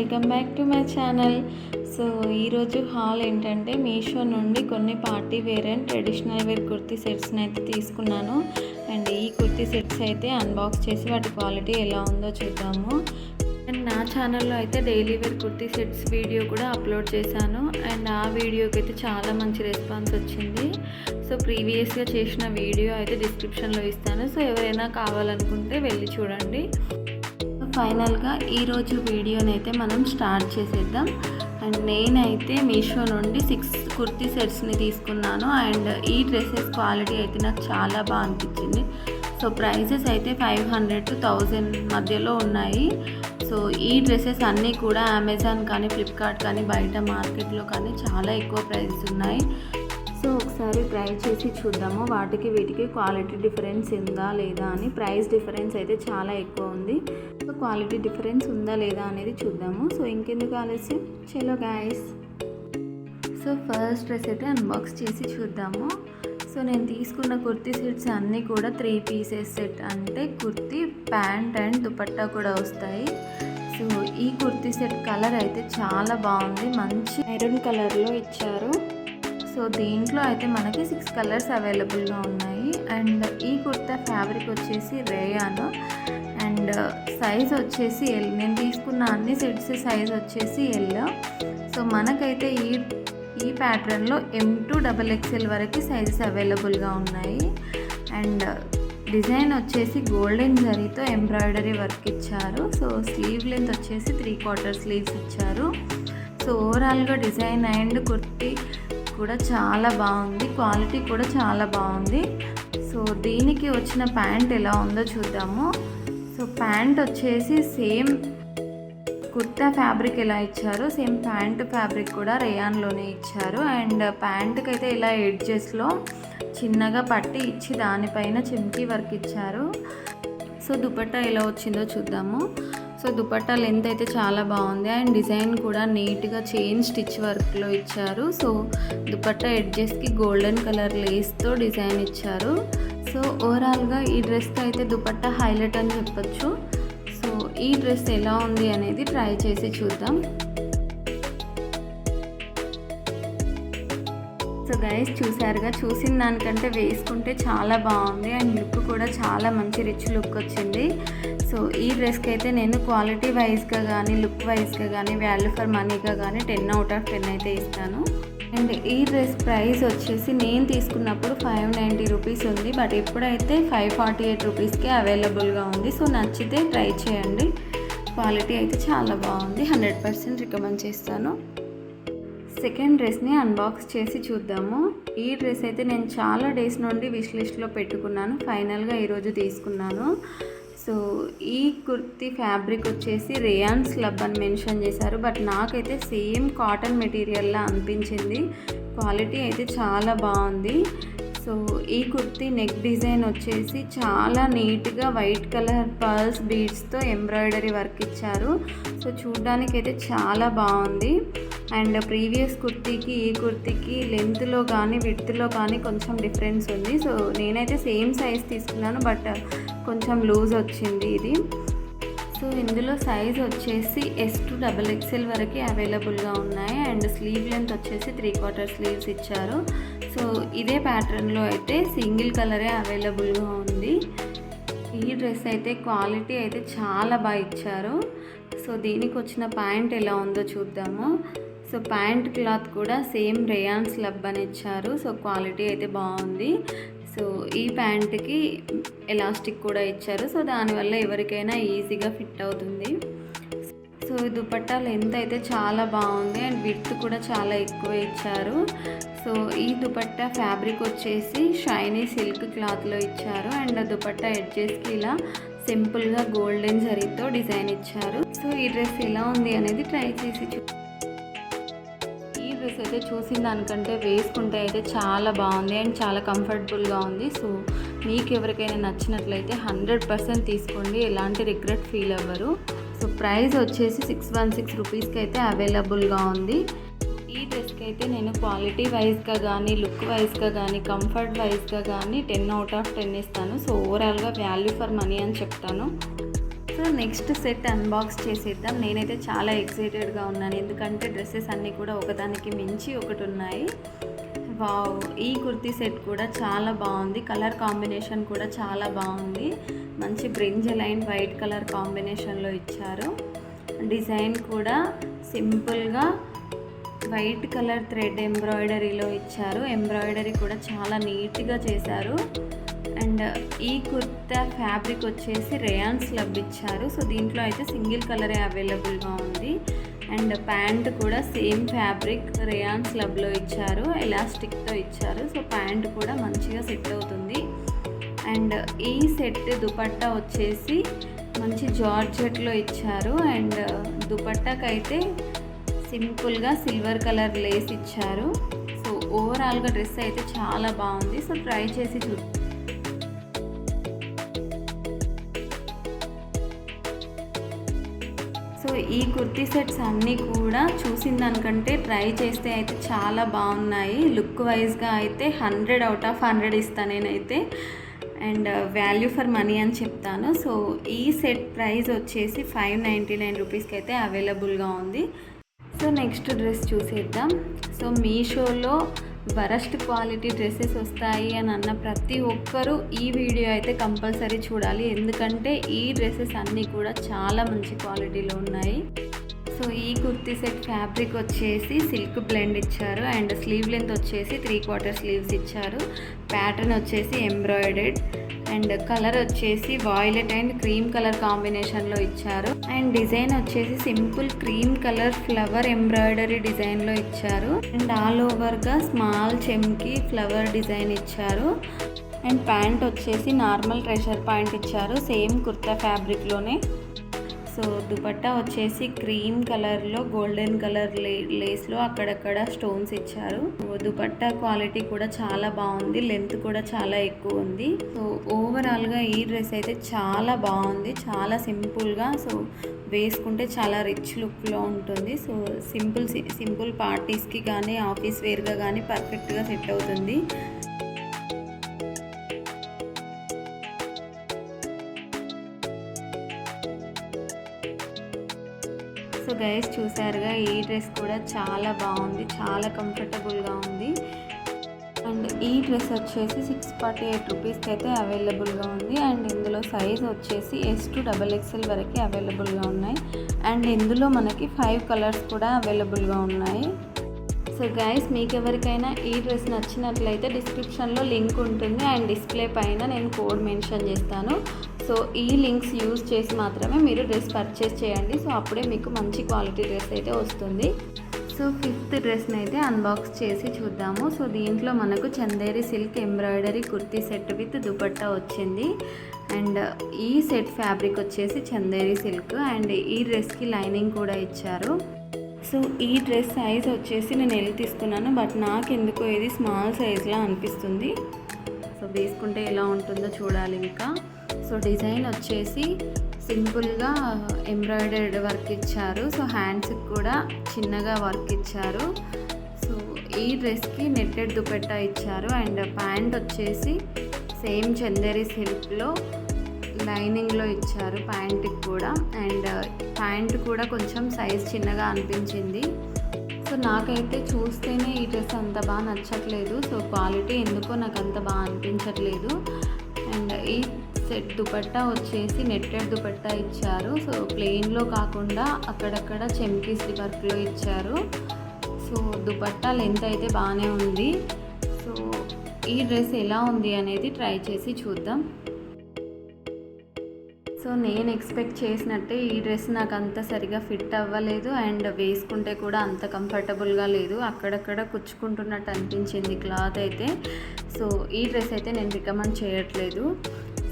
Welcome back to my channel. So ఈరోజు haul ఏంటంటే మీషో నుండి కొన్ని party wear and traditional wear kurti సెట్స్ని అయితే తీసుకున్నాను. అండ్ ఈ కుర్తీ సెట్స్ అయితే అన్బాక్స్ చేసి వాటి క్వాలిటీ ఎలా ఉందో చూద్దాము. అండ్ నా ఛానల్లో అయితే daily wear kurti sets video కూడా అప్లోడ్ చేశాను. అండ్ ఆ వీడియోకి అయితే చాలా మంచి రెస్పాన్స్ వచ్చింది. సో ప్రీవియస్గా చేసిన వీడియో అయితే డిస్క్రిప్షన్లో ఇస్తాను. సో ఎవరైనా కావాలనుకుంటే వెళ్ళి చూడండి. ఫైనల్గా ఈరోజు వీడియోనైతే మనం స్టార్ట్ చేసేద్దాం. అండ్ నేనైతే మీషో నుండి 6 కుర్తీ సెట్స్ని తీసుకున్నాను. అండ్ ఈ డ్రెస్సెస్ క్వాలిటీ అయితే నాకు చాలా బాగా అనిపించింది. సో ప్రైజెస్ అయితే 500 to 1000 మధ్యలో ఉన్నాయి. సో ఈ డ్రెస్సెస్ అన్నీ కూడా అమెజాన్ కానీ ఫ్లిప్కార్ట్ కానీ బయట మార్కెట్లో కానీ చాలా ఎక్కువ ప్రైజెస్ ఉన్నాయి. సో ఒకసారి ట్రై చేసి చూద్దాము వాటికి వీటికి క్వాలిటీ డిఫరెన్స్ ఉందా లేదా అని. ప్రైస్ డిఫరెన్స్ అయితే చాలా ఎక్కువ ఉంది. సో క్వాలిటీ డిఫరెన్స్ ఉందా లేదా అనేది చూద్దాము. సో ఇంకెందుకు ఆలస్యం, చలో గైస్. సో ఫస్ట్ డ్రెస్ అయితే అన్బాక్స్ చేసి చూద్దాము. సో నేను తీసుకున్న కుర్తీ సెట్స్ అన్నీ కూడా 3 పీసెస్ సెట్, అంటే కుర్తీ, ప్యాంట్ అండ్ దుపట్టా కూడా వస్తాయి. సో ఈ కుర్తీ సెట్ కలర్ అయితే చాలా బాగుంది, మంచి మెరూన్ కలర్లో ఇచ్చారు. సో దీంట్లో అయితే మనకి 6 కలర్స్ అవైలబుల్గా ఉన్నాయి. అండ్ ఈ కుర్తా ఫ్యాబ్రిక్ వచ్చేసి రేయాన్ అండ్ సైజ్ వచ్చేసి ఎల్. నేను తీసుకున్న అన్ని సెట్స్ సైజ్ వచ్చేసి ఎల్. సో మనకైతే ఈ ప్యాటర్న్లో M to XXL వరకు సైజెస్ అవైలబుల్గా ఉన్నాయి. అండ్ డిజైన్ వచ్చేసి గోల్డెన్ జరీతో ఎంబ్రాయిడరీ వర్క్ ఇచ్చారు. సో స్లీవ్ లెంత్ వచ్చేసి 3/4 స్లీవ్స్ ఇచ్చారు. సో ఓవరాల్గా డిజైన్ అండ్ కుర్తీ కూడా చాలా బాగుంది, క్వాలిటీ కూడా చాలా బాగుంది. సో దీనికి వచ్చిన ప్యాంట్ ఎలా ఉందో చూద్దాము. సో ప్యాంట్ వచ్చేసి సేమ్ కుర్తా ఫ్యాబ్రిక్ ఎలా ఇచ్చారో సేమ్ ప్యాంట్ ఫ్యాబ్రిక్ కూడా రేయాన్లోనే ఇచ్చారు. అండ్ ప్యాంట్కి అయితే ఇలా ఎడ్జెస్లో చిన్నగా పట్టి ఇచ్చి దానిపైన చెమ్కీ వర్క్ ఇచ్చారు. సో దుపట్టా ఎలా వచ్చిందో చూద్దాము. సో దుపట్టా లెంత్ అయితే చాలా బాగుంది అండ్ డిజైన్ కూడా నీట్గా చైన్ స్టిచ్ వర్క్లో ఇచ్చారు. సో దుపట్టా ఎడ్జెస్కి గోల్డెన్ కలర్ లేస్తో డిజైన్ ఇచ్చారు. సో ఓవరాల్గా ఈ డ్రెస్కి అయితే దుపట్టా హైలైట్ అని చెప్పొచ్చు. సో ఈ డ్రెస్ ఎలా ఉంది అనేది ట్రై చేసి చూద్దాం. సో గైస్ చూసారుగా, చూసిన దానికంటే వేసుకుంటే చాలా బాగుంది అండ్ లుక్ కూడా చాలా మంచి రిచ్ లుక్ వచ్చింది. సో ఈ డ్రెస్కి అయితే నేను క్వాలిటీ వైజ్గా కానీ లుక్ వైజ్గా కానీ వాల్యూ ఫర్ మనీగా కానీ 10 out of 10 అయితే ఇస్తాను. అండ్ ఈ డ్రెస్ ప్రైస్ వచ్చేసి నేను తీసుకున్నప్పుడు 590 రూపీస్ ఉంది, బట్ ఇప్పుడైతే 548 రూపీస్కే అవైలబుల్గా ఉంది. సో నచ్చితే ట్రై చేయండి, క్వాలిటీ అయితే చాలా బాగుంది, 100% రికమెండ్ చేస్తాను. సెకండ్ డ్రెస్ని అన్బాక్స్ చేసి చూద్దాము. ఈ డ్రెస్ అయితే నేను చాలా డేస్ నుండి విష్ లిస్ట్లో పెట్టుకున్నాను, ఫైనల్గా ఈరోజు తీసుకున్నాను. సో ఈ కుర్తీ ఫ్యాబ్రిక్ వచ్చేసి రేయాన్ స్లబ్ అని మెన్షన్ చేశారు, బట్ నాకైతే సేమ్ కాటన్ మెటీరియల్లా అనిపించింది. క్వాలిటీ అయితే చాలా బాగుంది. సో ఈ కుర్తీ నెక్ డిజైన్ వచ్చేసి చాలా నీట్గా వైట్ కలర్ పర్ల్స్ బీడ్స్తో ఎంబ్రాయిడరీ వర్క్ ఇచ్చారు. సో చూడ్డానికి అయితే చాలా బాగుంది. అండ్ ప్రీవియస్ కుర్తీకి ఈ కుర్తీకి లెంత్లో కానీ విడ్త్లో కానీ కొంచెం డిఫరెన్స్ ఉంది. సో నేనైతే సేమ్ సైజ్ తీసుకున్నాను, బట్ కొంచెం లూజ్ వచ్చింది ఇది. సో ఇందులో సైజ్ వచ్చేసి S to XXL వరకు అవైలబుల్గా ఉన్నాయి. అండ్ స్లీవ్ లెంత్ వచ్చేసి 3/4 స్లీవ్స్ ఇచ్చారు. సో ఇదే ప్యాటర్న్లో అయితే సింగిల్ కలరే అవైలబుల్గా ఉంది. ఈ డ్రెస్ అయితే క్వాలిటీ అయితే చాలా బాగా ఇచ్చారు. సో దీనికి వచ్చిన ప్యాంట్ ఎలా ఉందో చూద్దాము. సో ప్యాంట్ క్లాత్ కూడా సేమ్ రేయాన్ స్లబ్ అని ఇచ్చారు. సో క్వాలిటీ అయితే బాగుంది. సో ఈ ప్యాంట్కి ఎలాస్టిక్ కూడా ఇచ్చారు. సో దానివల్ల ఎవరికైనా ఈజీగా ఫిట్ అవుతుంది. సో దుపట్టా లెంత్ అయితే చాలా బాగుంది అండ్ విడ్త్ కూడా చాలా ఎక్కువ ఇచ్చారు. సో ఈ దుపట్టా ఫ్యాబ్రిక్ వచ్చేసి షైనీ సిల్క్ క్లాత్లో ఇచ్చారు. అండ్ దుపట్టా ఎడ్జెస్కి ఇలా సింపుల్గా గోల్డెన్ జరీతో డిజైన్ ఇచ్చారు. సో ఈ డ్రెస్ ఎలా ఉంది అనేది ట్రై చేసి ఈ డ్రెస్ అయితే చూసిన దానికంటే వేసుకుంటే అయితే చాలా బాగుంది అండ్ చాలా కంఫర్టబుల్గా ఉంది. సో మీకు ఎవరికైనా నచ్చినట్లయితే 100% తీసుకోండి, ఎలాంటి రిగ్రెట్ ఫీల్ అవ్వరు. సో ప్రైస్ వచ్చేసి 616 రూపీస్కి అయితే అవైలబుల్గా ఉంది. ఈ డ్రెస్కి అయితే నేను క్వాలిటీ వైజ్గా కానీ లుక్ వైజ్గా కానీ కంఫర్ట్ వైజ్గా కానీ 10 out of 10 ఇస్తాను. సో ఓవరాల్గా వాల్యూ ఫర్ మనీ అని చెప్తాను. సో నెక్స్ట్ సెట్ అన్బాక్స్ చేసేద్దాం. నేనైతే చాలా ఎక్సైటెడ్గా ఉన్నాను, ఎందుకంటే డ్రెస్సెస్ అన్నీ కూడా ఒకదానికి మించి ఒకటి ఉన్నాయి. వావ్, ఈ కుర్తీ సెట్ కూడా చాలా బాగుంది. కలర్ కాంబినేషన్ కూడా చాలా బాగుంది. మంచి బ్రింజల్ అండ్ వైట్ కలర్ కాంబినేషన్లో ఇచ్చారు. డిజైన్ కూడా సింపుల్గా వైట్ కలర్ థ్రెడ్ ఎంబ్రాయిడరీలో ఇచ్చారు. ఎంబ్రాయిడరీ కూడా చాలా నీట్గా చేశారు. అండ్ ఈ కుర్తా ఫ్యాబ్రిక్ వచ్చేసి రేయాన్ స్లబ్ ఇచ్చారు. సో దీంట్లో అయితే సింగిల్ కలరే అవైలబుల్గా ఉంది. అండ్ ప్యాంట్ కూడా సేమ్ ఫ్యాబ్రిక్ రేయాన్ స్లబ్లో ఇచ్చారు, ఎలాస్టిక్తో ఇచ్చారు. సో ప్యాంట్ కూడా మంచిగా సెట్ అవుతుంది. అండ్ ఈ సెట్ దుపట్టా వచ్చేసి మంచి జార్జెట్లో ఇచ్చారు. అండ్ దుపట్టాకైతే సింపుల్గా సిల్వర్ కలర్ లేస్ ఇచ్చారు. సో ఓవరాల్గా డ్రెస్ అయితే చాలా బాగుంది. సో ట్రై చేసి చూద్దాం. సో ఈ కుర్తీ సెట్స్ అన్నీ కూడా చూసిన దానికంటే ట్రై చేస్తే అయితే చాలా బాగున్నాయి. లుక్ వైజ్గా అయితే 100 out of 100 ఇస్తాను నేనైతే. అండ్ వాల్యూ ఫర్ మనీ అని చెప్తాను. సో ఈ సెట్ ప్రైస్ వచ్చేసి 599 రూపీస్కి అయితే అవైలబుల్గా ఉంది. సో నెక్స్ట్ డ్రెస్ చూసేద్దాం. సో మీషోలో వరస్ట్ క్వాలిటీ డ్రెస్సెస్ వస్తాయి అని అన్న ప్రతి ఒక్కరూ ఈ వీడియో అయితే కంపల్సరీ చూడాలి, ఎందుకంటే ఈ డ్రెస్సెస్ అన్నీ కూడా చాలా మంచి క్వాలిటీలో ఉన్నాయి. సో ఈ కుర్తీ సెట్ ఫ్యాబ్రిక్ వచ్చేసి సిల్క్ బ్లెండ్ ఇచ్చారు. అండ్ స్లీవ్ లెంత్ వచ్చేసి 3/4 స్లీవ్స్ ఇచ్చారు. ప్యాటర్న్ వచ్చేసి ఎంబ్రాయిడెడ్. అండ్ కలర్ వచ్చేసి వాయిలెట్ అండ్ క్రీమ్ కలర్ కాంబినేషన్లో ఇచ్చారు. అండ్ డిజైన్ వచ్చేసి simple cream colour flower embroidery డిజైన్లో ఇచ్చారు. అండ్ ఆల్ ఓవర్గా స్మాల్ చెమ్కి ఫ్లవర్ డిజైన్ ఇచ్చారు. అండ్ ప్యాంట్ వచ్చేసి నార్మల్ ట్రెషర్ పాయింట్ ఇచ్చారు, సేమ్ కుర్తా ఫ్యాబ్రిక్లోనే. సో దుపట్టా వచ్చేసి క్రీమ్ కలర్లో గోల్డెన్ కలర్ లేస్లో అక్కడక్కడ స్టోన్స్ ఇచ్చారు. దుపట్టా క్వాలిటీ కూడా చాలా బాగుంది, లెంత్ కూడా చాలా ఎక్కువ ఉంది. సో ఓవరాల్గా ఈ డ్రెస్ అయితే చాలా బాగుంది, చాలా సింపుల్గా. సో వేసుకుంటే చాలా రిచ్ లుక్లో ఉంటుంది. సో సింపుల్ పార్టీస్కి కానీ ఆఫీస్ వేర్గా కానీ పర్ఫెక్ట్గా సెట్ అవుతుంది. సో గైస్ చూసారుగా, ఈ డ్రెస్ కూడా చాలా బాగుంది, చాలా కంఫర్టబుల్గా ఉంది. అండ్ ఈ డ్రెస్ వచ్చేసి 648 రూపీస్కి అయితే అవైలబుల్గా ఉంది. అండ్ ఇందులో సైజ్ వచ్చేసి S to XXL వరకు అవైలబుల్గా ఉన్నాయి. అండ్ ఇందులో మనకి 5 కలర్స్ కూడా అవైలబుల్గా ఉన్నాయి. సో గైస్, మీకు ఎవరికైనా ఈ డ్రెస్ నచ్చినట్లయితే డిస్క్రిప్షన్లో లింక్ ఉంటుంది. అండ్ డిస్ప్లే పైన నేను కోడ్ మెన్షన్ చేస్తాను. సో ఈ లింక్స్ యూజ్ చేసి మాత్రమే మీరు డ్రెస్ పర్చేస్ చేయండి. సో అప్పుడే మీకు మంచి క్వాలిటీ డ్రెస్ అయితే వస్తుంది. సో 5th డ్రెస్ని అయితే అన్బాక్స్ చేసి చూద్దాము. సో దీంట్లో మనకు Chanderi silk embroidery kurti set with dupatta వచ్చింది. అండ్ ఈ సెట్ ఫ్యాబ్రిక్ వచ్చేసి చందేరి సిల్క్. అండ్ ఈ డ్రెస్కి లైనింగ్ కూడా ఇచ్చారు. సో ఈ డ్రెస్ సైజ్ వచ్చేసి నేను L తీసుకున్నాను, బట్ నాకు ఎందుకో ఇది స్మాల్ సైజ్లా అనిపిస్తుంది. సో వేసుకుంటే ఎలా ఉంటుందో చూడాలి ఇంకా. సో డిజైన్ వచ్చేసి సింపుల్గా ఎంబ్రాయిడర్డ్ వర్క్ ఇచ్చారు. సో హ్యాండ్స్కి కూడా చిన్నగా వర్క్ ఇచ్చారు. సో ఈ డ్రెస్కి నెట్టెడ్ దుపట్టా ఇచ్చారు. అండ్ ప్యాంట్ వచ్చేసి సేమ్ చందేరి సిల్క్లో లైనింగ్లో ఇచ్చారు ప్యాంట్కి కూడా. అండ్ ప్యాంట్ కూడా కొంచెం సైజ్ చిన్నగా అనిపించింది. సో నాకైతే చూస్తేనే ఈ డ్రెస్ అంత బాగా నచ్చట్లేదు. సో క్వాలిటీ ఎందుకో నాకు అంత బాగా అనిపించట్లేదు. అండ్ ఈ సెట్ దుపట్టా వచ్చేసి నెట్టెడ్ దుపట్టా ఇచ్చారు. సో ప్లెయిన్లో కాకుండా అక్కడక్కడ చెమ్కీస్ వర్క్లో ఇచ్చారు. సో దుపట్టా లెంత్ అయితే బాగానే ఉంది. సో ఈ డ్రెస్ ఎలా ఉంది అనేది ట్రై చేసి చూద్దాం. సో నేను ఎక్స్పెక్ట్ చేసినట్టే ఈ డ్రెస్ నాకు అంత సరిగా ఫిట్ అవ్వలేదు. అండ్ వేసుకుంటే కూడా అంత కంఫర్టబుల్గా లేదు, అక్కడక్కడ కుచ్చుకుంటున్నట్టు అనిపించింది క్లాత్ అయితే. సో ఈ డ్రెస్ అయితే నేను రికమెండ్ చేయట్లేదు.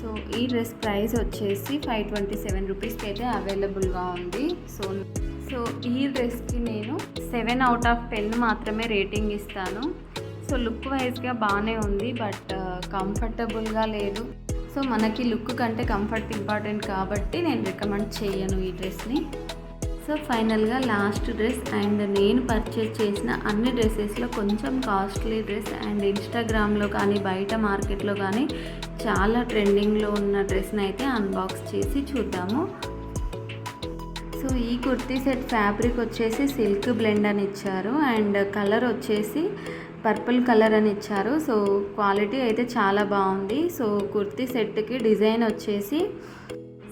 సో ఈ డ్రెస్ ప్రైస్ వచ్చేసి 527 రూపీస్కి అయితే అవైలబుల్గా ఉంది. సో ఈ డ్రెస్కి నేను 7 out of 10 మాత్రమే రేటింగ్ ఇస్తాను. సో లుక్ వైజ్గా బాగానే ఉంది, బట్ కంఫర్టబుల్గా లేదు. సో మనకి లుక్ కంటే కంఫర్ట్ ఇంపార్టెంట్ కాబట్టి నేను రికమెండ్ చేయను ఈ డ్రెస్ని. సో ఫైనల్గా లాస్ట్ డ్రెస్, అండ్ నేను పర్చేస్ చేసిన అన్ని డ్రెస్సెస్లో కొంచెం కాస్ట్లీ డ్రెస్. అండ్ ఇన్స్టాగ్రామ్లో కానీ బయట మార్కెట్లో కానీ చాలా ట్రెండింగ్లో ఉన్న డ్రెస్ని అయితే అన్బాక్స్ చేసి చూద్దాము. సో ఈ కుర్తీ సెట్ ఫ్యాబ్రిక్ వచ్చేసి సిల్క్ బ్లెండ్ అని ఇచ్చారు అండ్ కలర్ వచ్చేసి పర్పుల్ కలర్ అని ఇచ్చారు. సో క్వాలిటీ అయితే చాలా బాగుంది. సో కుర్తీ సెట్కి డిజైన్ వచ్చేసి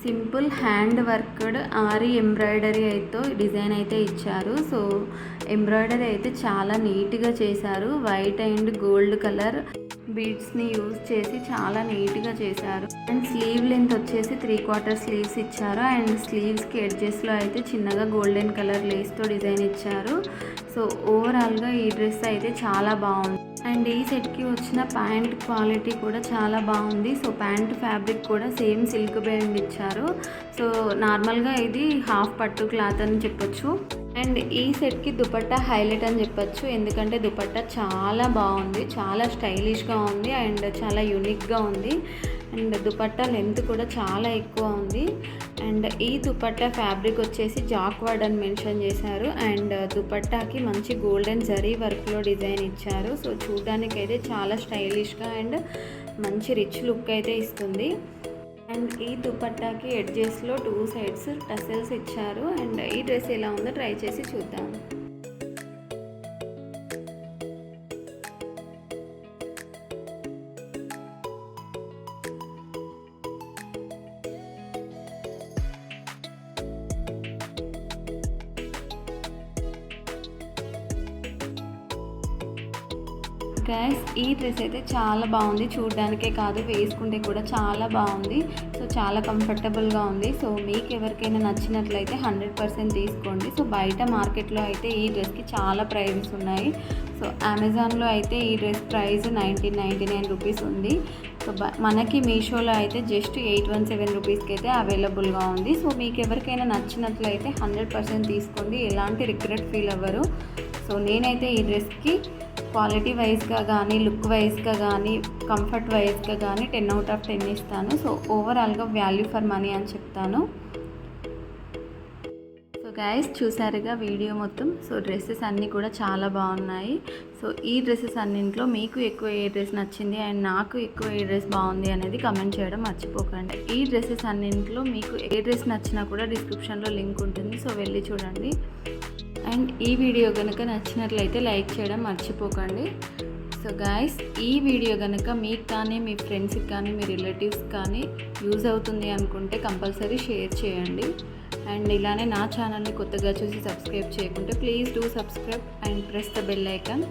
simple hand worked aari embroidery అయితే డిజైన్ అయితే ఇచ్చారు. సో ఎంబ్రాయిడరీ అయితే చాలా నీట్గా చేశారు. వైట్ అండ్ గోల్డ్ కలర్ బీడ్స్ని యూజ్ చేసి చాలా నీట్గా చేశారు. అండ్ స్లీవ్ లెంత్ వచ్చేసి 3/4 స్లీవ్స్ ఇచ్చారు. అండ్ స్లీవ్స్కి ఎడ్జెస్లో అయితే చిన్నగా గోల్డెన్ కలర్ లేస్తో డిజైన్ ఇచ్చారు. సో ఓవరాల్గా ఈ డ్రెస్ అయితే చాలా బాగుంది. అండ్ ఈ సెట్కి వచ్చిన ప్యాంట్ క్వాలిటీ కూడా చాలా బాగుంది. సో ప్యాంట్ ఫ్యాబ్రిక్ కూడా సేమ్ సిల్క్ బ్లెండ్ ఇచ్చారు. సో నార్మల్గా ఇది హాఫ్ పట్టు క్లాత్ అని చెప్పొచ్చు. అండ్ ఈ సెట్కి దుపట్టా హైలైట్ అని చెప్పొచ్చు. ఎందుకంటే దుపట్టా చాలా బాగుంది, చాలా స్టైలిష్గా ఉంది అండ్ చాలా యూనిక్గా ఉంది. అండ్ దుపట్టా లెంత్ కూడా చాలా ఎక్కువ ఉంది. అండ్ ఈ దుపట్టా ఫ్యాబ్రిక్ వచ్చేసి జాక్వర్డ్ అని మెన్షన్ చేశారు. అండ్ దుపట్టాకి మంచి గోల్డెన్ జరీ వర్క్లో డిజైన్ ఇచ్చారు. సో చూడడానికి అయితే చాలా స్టైలిష్గా అండ్ మంచి రిచ్ లుక్ అయితే ఇస్తుంది. అండ్ ఈ దుపట్టాకి ఎడ్జెస్లో 2 సైడ్స్ టసల్స్ ఇచ్చారు. అండ్ ఈ డ్రెస్ ఎలా ఉందో ట్రై చేసి చూద్దాం. గైస్ ఈ డ్రెస్ అయితే చాలా బాగుంది. చూడడానికే కాదు, వేసుకుంటే కూడా చాలా బాగుంది. సో చాలా కంఫర్టబుల్గా ఉంది. సో మీకు ఎవరికైనా నచ్చినట్లయితే 100% తీసుకోండి. సో బయట మార్కెట్లో అయితే ఈ డ్రెస్కి చాలా ప్రైజెస్ ఉన్నాయి. సో అమెజాన్లో అయితే ఈ డ్రెస్ ప్రైస్ 1999 రూపీస్ ఉంది. సో మనకి మీషోలో అయితే జస్ట్ 817 రూపీస్కి అయితే అవైలబుల్గా ఉంది. సో మీకు ఎవరికైనా నచ్చినట్లయితే 100% తీసుకోండి, ఎలాంటి రిగ్రెట్ ఫీల్ అవ్వరు. సో నేనైతే ఈ డ్రెస్కి క్వాలిటీ వైజ్గా కానీ, లుక్ వైజ్గా కానీ, కంఫర్ట్ వైజ్గా కానీ 10 out of 10 ఇస్తాను. సో ఓవరాల్గా వాల్యూ ఫర్ మనీ అని చెప్తాను. సో గైస్ చూసారుగా వీడియో మొత్తం. సో డ్రెస్సెస్ అన్నీ కూడా చాలా బాగున్నాయి. సో ఈ డ్రెస్సెస్ అన్నింటిలో మీకు ఎక్కువ ఏ డ్రెస్ నచ్చింది అండ్ నాకు ఎక్కువ ఏ డ్రెస్ బాగుంది అనేది కమెంట్ చేయడం మర్చిపోకండి. ఈ డ్రెస్సెస్ అన్నింటిలో మీకు ఏ డ్రెస్ నచ్చినా కూడా డిస్క్రిప్షన్లో లింక్ ఉంటుంది. సో వెళ్ళి చూడండి. అండ్ ఈ వీడియో కనుక నచ్చినట్లయితే లైక్ చేయడం మర్చిపోకండి. సో గాయస్ ఈ వీడియో కనుక మీకు కానీ, మీ ఫ్రెండ్స్కి కానీ, మీ రిలేటివ్స్ కానీ యూజ్ అవుతుంది అనుకుంటే కంపల్సరీ షేర్ చేయండి. అండ్ ఇలానే నా ఛానల్ని కొత్తగా చూసి సబ్స్క్రైబ్ చేయకుంటే please do subscribe and press the bell icon.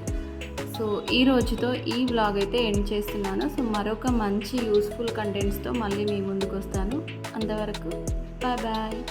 So ఈ రోజుతో ఈ వ్లాగ్ అయితే ఎండ్ చేస్తున్నాను. సో మరొక మంచి యూస్ఫుల్ కంటెంట్స్తో మళ్ళీ మీ ముందుకు వస్తాను. అంతవరకు బాయ్ బాయ్.